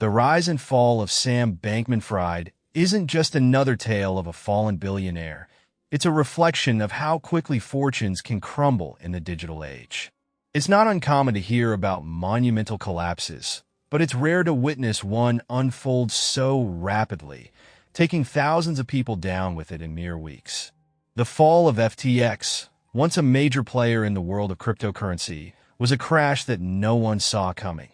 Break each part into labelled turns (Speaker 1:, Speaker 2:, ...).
Speaker 1: The rise and fall of Sam Bankman-Fried isn't just another tale of a fallen billionaire. It's a reflection of how quickly fortunes can crumble in the digital age. It's not uncommon to hear about monumental collapses, but it's rare to witness one unfold so rapidly, taking thousands of people down with it in mere weeks. The fall of FTX, once a major player in the world of cryptocurrency, was a crash that no one saw coming,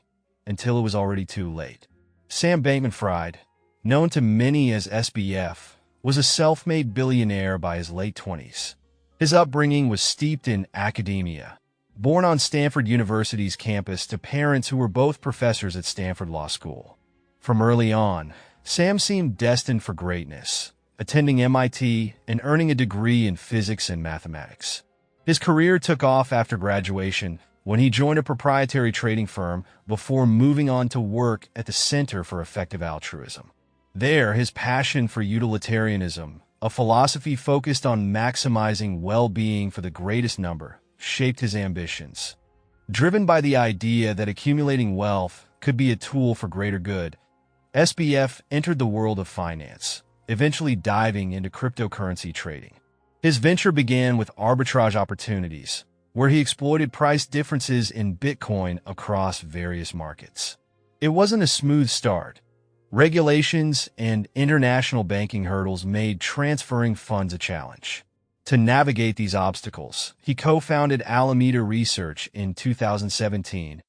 Speaker 1: until it was already too late. Sam Bankman-Fried, known to many as SBF, was a self-made billionaire by his late 20s. His upbringing was steeped in academia. Born on Stanford University's campus to parents who were both professors at Stanford Law School. From early on, Sam seemed destined for greatness, attending MIT and earning a degree in physics and mathematics. His career took off after graduation when he joined a proprietary trading firm before moving on to work at the Center for Effective Altruism. There, his passion for utilitarianism, a philosophy focused on maximizing well-being for the greatest number, shaped his ambitions. Driven by the idea that accumulating wealth could be a tool for greater good, SBF entered the world of finance, eventually diving into cryptocurrency trading. His venture began with arbitrage opportunities, where he exploited price differences in Bitcoin across various markets. It wasn't a smooth start. Regulations and international banking hurdles made transferring funds a challenge. To navigate these obstacles, he co-founded Alameda Research in 2017,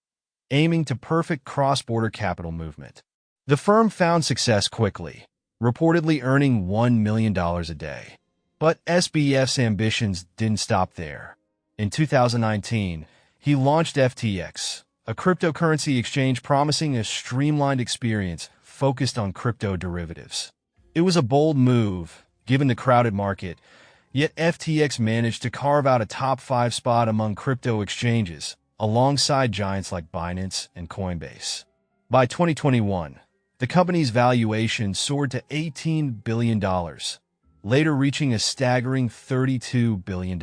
Speaker 1: aiming to perfect cross-border capital movement. The firm found success quickly, reportedly earning $1 million a day. But SBF's ambitions didn't stop there. In 2019, he launched FTX, a cryptocurrency exchange promising a streamlined experience focused on crypto derivatives. It was a bold move, given the crowded market, yet FTX managed to carve out a top 5 spot among crypto exchanges, alongside giants like Binance and Coinbase. By 2021, the company's valuation soared to $18 billion, later reaching a staggering $32 billion.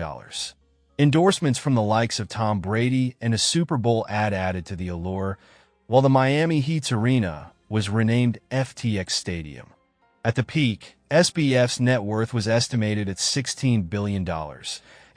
Speaker 1: Endorsements from the likes of Tom Brady and a Super Bowl ad added to the allure, while the Miami Heat's arena was renamed FTX Stadium. At the peak, SBF's net worth was estimated at $16 billion,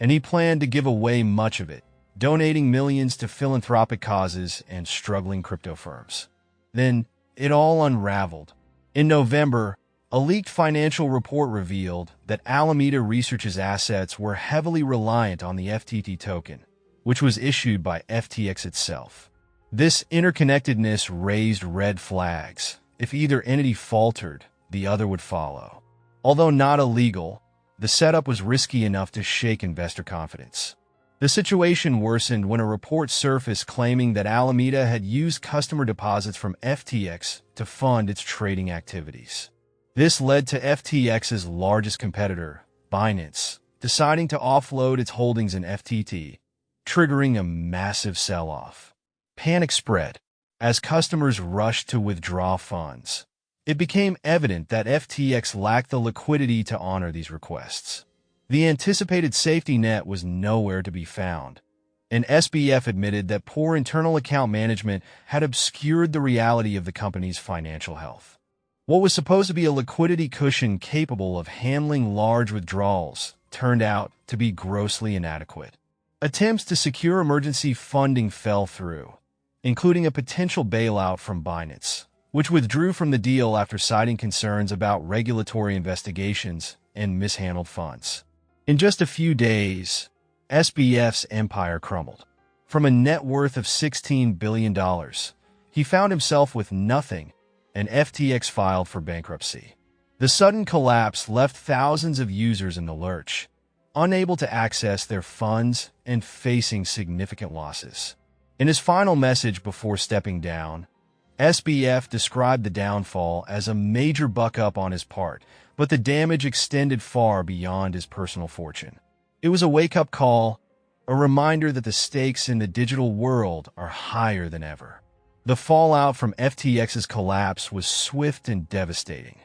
Speaker 1: and he planned to give away much of it, donating millions to philanthropic causes and struggling crypto firms. Then, it all unraveled. In November, a leaked financial report revealed that Alameda Research's assets were heavily reliant on the FTT token, which was issued by FTX itself. This interconnectedness raised red flags. If either entity faltered, the other would follow. Although not illegal, the setup was risky enough to shake investor confidence. The situation worsened when a report surfaced claiming that Alameda had used customer deposits from FTX to fund its trading activities. This led to FTX's largest competitor, Binance, deciding to offload its holdings in FTT, triggering a massive sell-off. Panic spread as customers rushed to withdraw funds. It became evident that FTX lacked the liquidity to honor these requests. The anticipated safety net was nowhere to be found, and SBF admitted that poor internal account management had obscured the reality of the company's financial health. What was supposed to be a liquidity cushion capable of handling large withdrawals turned out to be grossly inadequate. Attempts to secure emergency funding fell through, including a potential bailout from Binance, which withdrew from the deal after citing concerns about regulatory investigations and mishandled funds. In just a few days, SBF's empire crumbled. From a net worth of $16 billion, he found himself with nothing, and FTX filed for bankruptcy. The sudden collapse left thousands of users in the lurch, unable to access their funds and facing significant losses. In his final message before stepping down, SBF described the downfall as a major buck-up on his part, but the damage extended far beyond his personal fortune. It was a wake-up call, a reminder that the stakes in the digital world are higher than ever. The fallout from FTX's collapse was swift and devastating.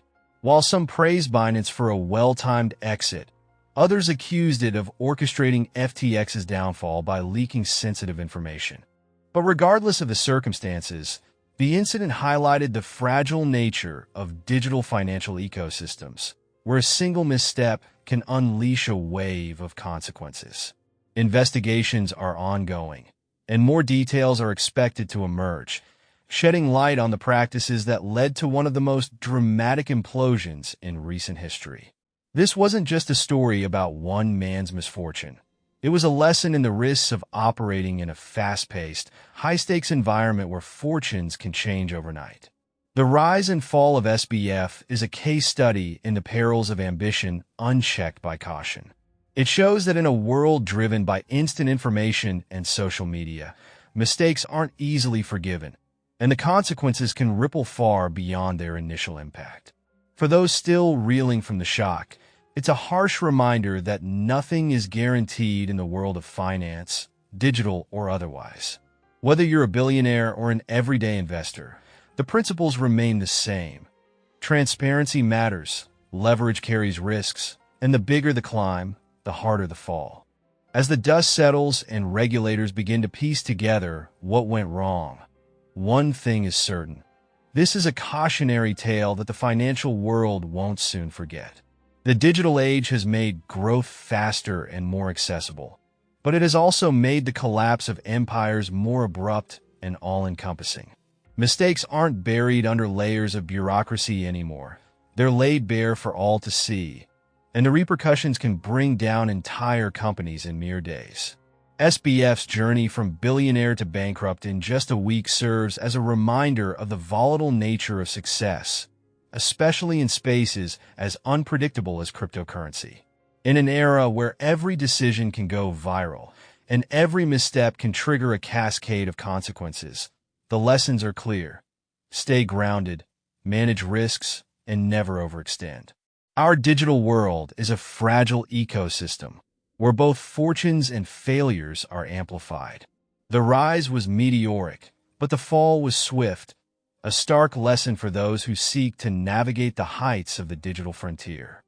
Speaker 1: While some praised Binance for a well-timed exit, others accused it of orchestrating FTX's downfall by leaking sensitive information. But regardless of the circumstances, The incident highlighted the fragile nature of digital financial ecosystems, where a single misstep can unleash a wave of consequences. Investigations are ongoing, and more details are expected to emerge, shedding light on the practices that led to one of the most dramatic implosions in recent history. This wasn't just a story about one man's misfortune. It was a lesson in the risks of operating in a fast-paced, high-stakes environment where fortunes can change overnight. The rise and fall of SBF is a case study in the perils of ambition unchecked by caution. It shows that in a world driven by instant information and social media, mistakes aren't easily forgiven, and the consequences can ripple far beyond their initial impact. For those still reeling from the shock, it's a harsh reminder that nothing is guaranteed in the world of finance, digital or otherwise. Whether you're a billionaire or an everyday investor, the principles remain the same. Transparency matters, leverage carries risks, and the bigger the climb, the harder the fall. As the dust settles and regulators begin to piece together what went wrong, one thing is certain. This is a cautionary tale that the financial world won't soon forget. The digital age has made growth faster and more accessible, but it has also made the collapse of empires more abrupt and all-encompassing. Mistakes aren't buried under layers of bureaucracy anymore. They're laid bare for all to see, and the repercussions can bring down entire companies in mere days. SBF's journey from billionaire to bankrupt in just a week serves as a reminder of the volatile nature of success, especially in spaces as unpredictable as cryptocurrency. In an era where every decision can go viral and every misstep can trigger a cascade of consequences, the lessons are clear. Stay grounded, manage risks, and never overextend. Our digital world is a fragile ecosystem where both fortunes and failures are amplified. The rise was meteoric, but the fall was swift, a stark lesson for those who seek to navigate the heights of the digital frontier.